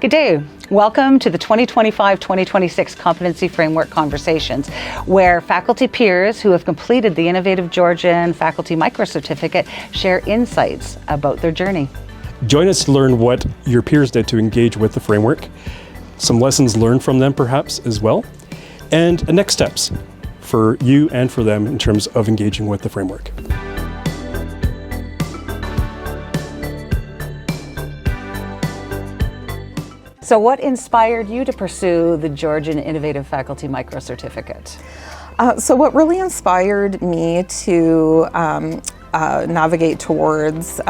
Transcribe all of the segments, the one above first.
Good day. Welcome to the 2025-2026 Competency Framework Conversations, where faculty peers who have completed the innovative Georgian Faculty Micro-Certificate share insights about their journey. Join us to learn what your peers did to engage with the framework, some lessons learned from them perhaps as well, and next steps for you and for them in terms of engaging with the framework. So what inspired you to pursue the Georgian Innovative Faculty Micro-Certificate? So what really inspired me to navigate towards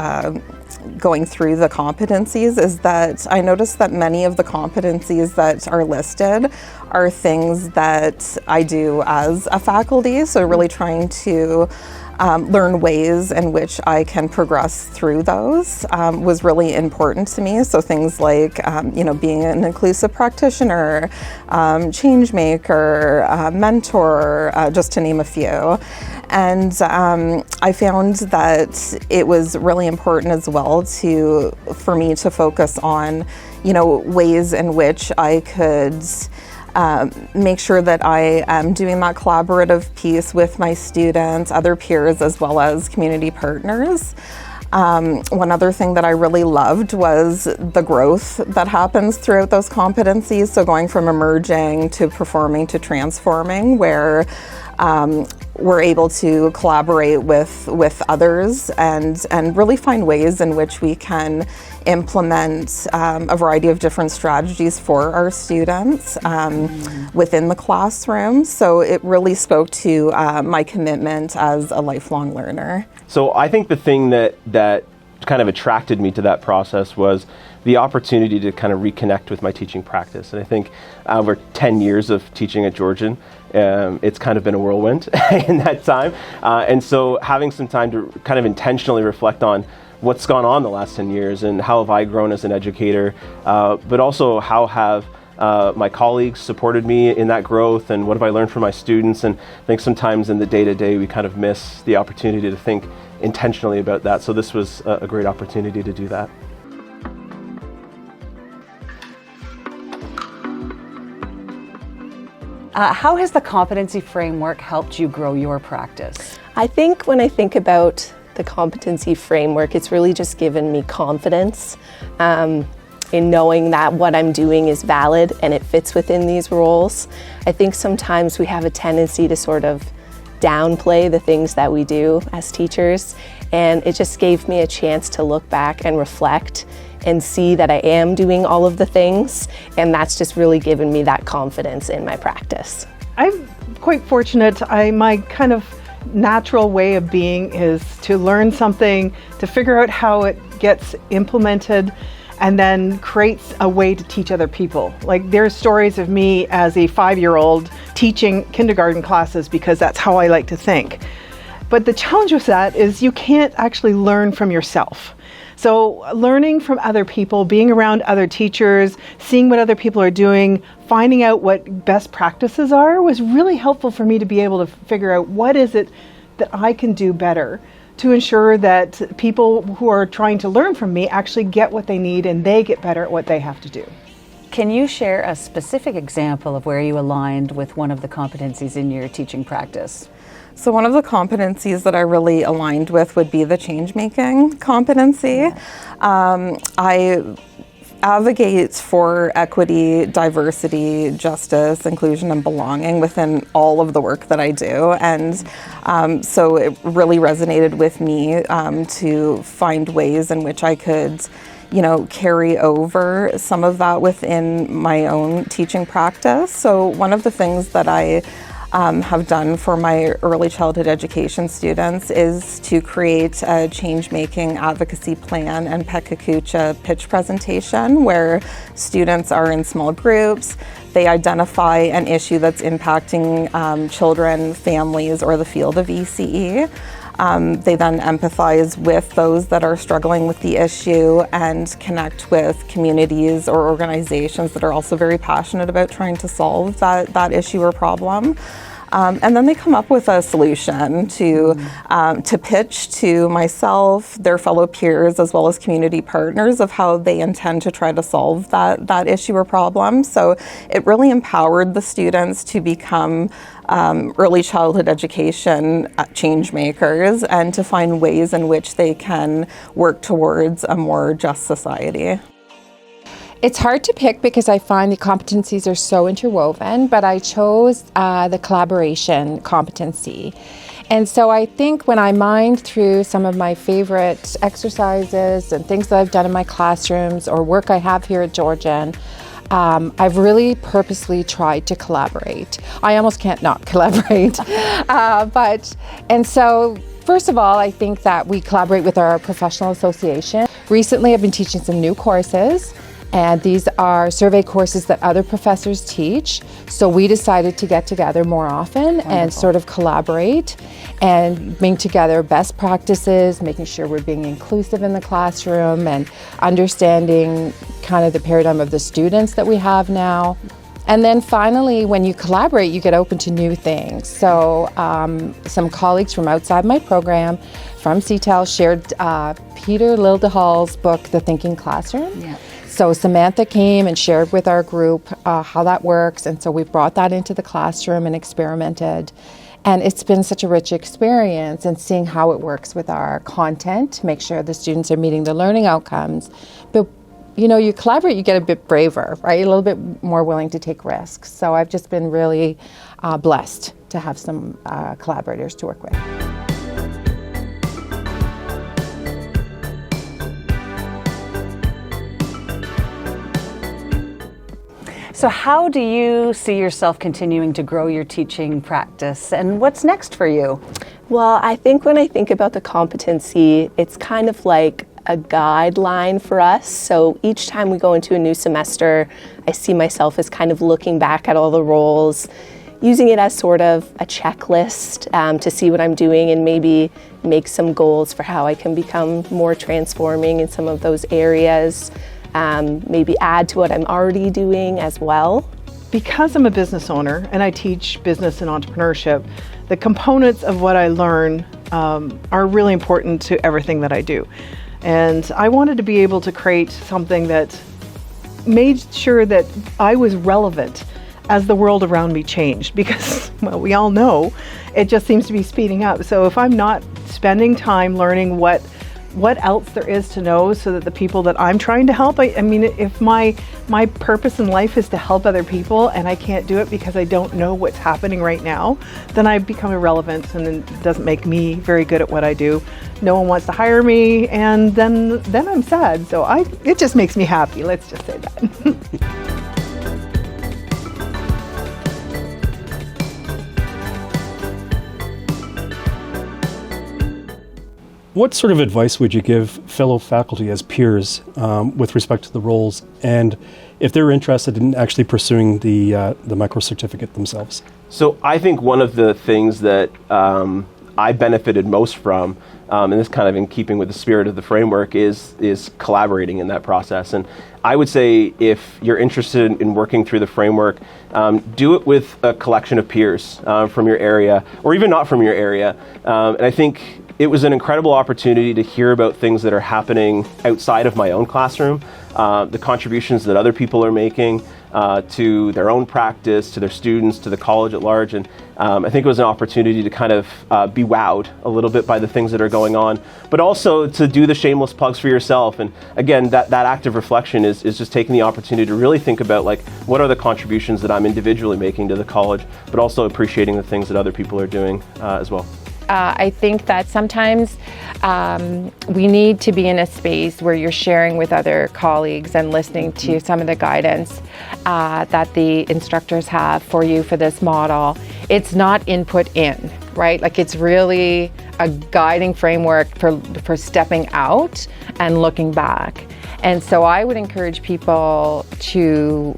going through the competencies is that I noticed that many of the competencies that are listed are things that I do as a faculty. So really trying to learn ways in which I can progress through those was really important to me. So things like, being an inclusive practitioner, change maker, mentor, just to name a few. And I found that it was really important as well for me to focus on, ways in which I could make sure that I am doing that collaborative piece with my students, other peers, as well as community partners. One other thing that I really loved was the growth that happens throughout those competencies. So going from emerging to performing to transforming, where we're able to collaborate with others and really find ways in which we can implement a variety of different strategies for our students within the classroom. So it really spoke to my commitment as a lifelong learner. So I think the thing that kind of attracted me to that process was the opportunity to kind of reconnect with my teaching practice. And I think over 10 years of teaching at Georgian, it's kind of been a whirlwind in that time. And so having some time to kind of intentionally reflect on what's gone on the last 10 years and how have I grown as an educator, but also how have my colleagues supported me in that growth, and what have I learned from my students. And I think sometimes in the day-to-day we kind of miss the opportunity to think intentionally about that. So this was a great opportunity to do that. How has the competency framework helped you grow your practice? I think when I think about the competency framework, it's really just given me confidence in knowing that what I'm doing is valid and it fits within these roles. I think sometimes we have a tendency to sort of downplay the things that we do as teachers, and it just gave me a chance to look back and reflect and see that I am doing all of the things, and that's just really given me that confidence in my practice. I'm quite fortunate. My kind of natural way of being is to learn something, to figure out how it gets implemented, and then creates a way to teach other people. Like, there's stories of me as a 5-year-old teaching kindergarten classes because that's how I like to think. But the challenge with that is you can't actually learn from yourself. So learning from other people, being around other teachers, seeing what other people are doing, finding out what best practices are was really helpful for me to be able to figure out what is it that I can do better to ensure that people who are trying to learn from me actually get what they need and they get better at what they have to do. Can you share a specific example of where you aligned with one of the competencies in your teaching practice? So one of the competencies that I really aligned with would be the change-making competency. I advocate for equity, diversity, justice, inclusion, and belonging within all of the work that I do. And so it really resonated with me to find ways in which I could carry over some of that within my own teaching practice. So one of the things that I have done for my early childhood education students is to create a change-making advocacy plan and Pekakucha pitch presentation where students are in small groups. They identify an issue that's impacting children, families, or the field of ECE. They then empathize with those that are struggling with the issue and connect with communities or organizations that are also very passionate about trying to solve that issue or problem. and then they come up with a solution to pitch to myself, their fellow peers, as well as community partners of how they intend to try to solve that issue or problem. So it really empowered the students to become early childhood education change makers and to find ways in which they can work towards a more just society. It's hard to pick because I find the competencies are so interwoven, but I chose the collaboration competency. And so I think when I mined through some of my favorite exercises and things that I've done in my classrooms or work I have here at Georgian, I've really purposely tried to collaborate. I almost can't not collaborate. And so first of all, I think that we collaborate with our professional association. Recently, I've been teaching some new courses, and these are survey courses that other professors teach. So we decided to get together more often and sort of collaborate and bring together best practices, making sure we're being inclusive in the classroom and understanding kind of the paradigm of the students that we have now. And then finally, when you collaborate, you get open to new things. So some colleagues from outside my program, from CTEL, shared Peter Lildahl's book, The Thinking Classroom. Yeah. So Samantha came and shared with our group how that works, and so we brought that into the classroom and experimented. And it's been such a rich experience, and seeing how it works with our content to make sure the students are meeting the learning outcomes. But you know, you collaborate, you get a bit braver, right? A little bit more willing to take risks. So I've just been really blessed to have some collaborators to work with. So how do you see yourself continuing to grow your teaching practice, and what's next for you? Well, I think when I think about the competency, it's kind of like a guideline for us. So each time we go into a new semester, I see myself as kind of looking back at all the roles, using it as sort of a checklist to see what I'm doing and maybe make some goals for how I can become more transforming in some of those areas. Maybe add to what I'm already doing as well. Because I'm a business owner and I teach business and entrepreneurship, the components of what I learn are really important to everything that I do. And I wanted to be able to create something that made sure that I was relevant as the world around me changed, because, well, we all know it just seems to be speeding up. So if I'm not spending time learning what else there is to know so that the people that I'm trying to help, I mean, if my purpose in life is to help other people and I can't do it because I don't know what's happening right now, then I become irrelevant and it doesn't make me very good at what I do. No one wants to hire me, and then I'm sad. So it just makes me happy, let's just say that. What sort of advice would you give fellow faculty as peers with respect to the roles, and if they're interested in actually pursuing the micro certificate themselves? So I think one of the things that I benefited most from, and this kind of in keeping with the spirit of the framework, is collaborating in that process. And I would say if you're interested in working through the framework, do it with a collection of peers from your area, or even not from your area. And I think it was an incredible opportunity to hear about things that are happening outside of my own classroom, the contributions that other people are making to their own practice, to their students, to the college at large. And I think it was an opportunity to kind of be wowed a little bit by the things that are going on, but also to do the shameless plugs for yourself. And again, that act of reflection is just taking the opportunity to really think about, like, what are the contributions that I'm individually making to the college, but also appreciating the things that other people are doing as well. I think that sometimes we need to be in a space where you're sharing with other colleagues and listening to some of the guidance that the instructors have for you for this model. It's not input in, right? Like, it's really a guiding framework for stepping out and looking back. And so I would encourage people to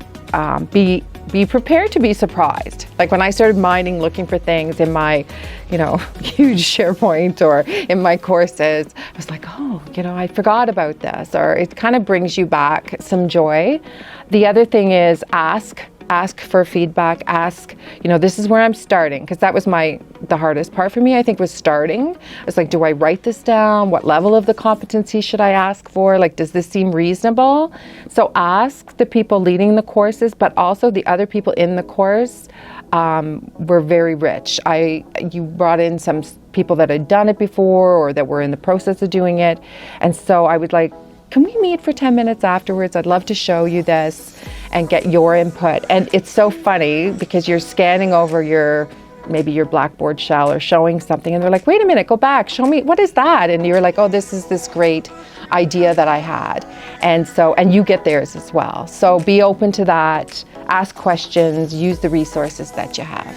be prepared to be surprised. Like, when I started mining, looking for things in my, huge SharePoint or in my courses, I was like, oh, I forgot about this, or it kind of brings you back some joy. The other thing is ask ask for feedback, ask, this is where I'm starting, because that was the hardest part for me, I think, was starting. It's like, do I write this down? What level of the competency should I ask for? Like, does this seem reasonable? So ask the people leading the courses, but also the other people in the course were very rich. You brought in some people that had done it before or that were in the process of doing it. And so I would like, can we meet for 10 minutes afterwards? I'd love to show you this and get your input. And it's so funny because you're scanning over maybe your Blackboard shell or showing something, and they're like, wait a minute, go back, show me, what is that? And you're like, oh, this is this great idea that I had. And you get theirs as well. So be open to that, ask questions, use the resources that you have.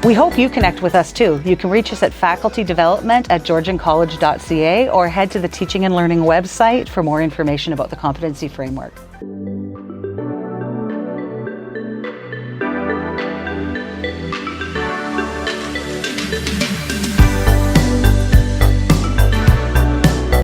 We hope you connect with us too. You can reach us at facultydevelopment@georgiancollege.ca or head to the Teaching and Learning website for more information about the competency framework.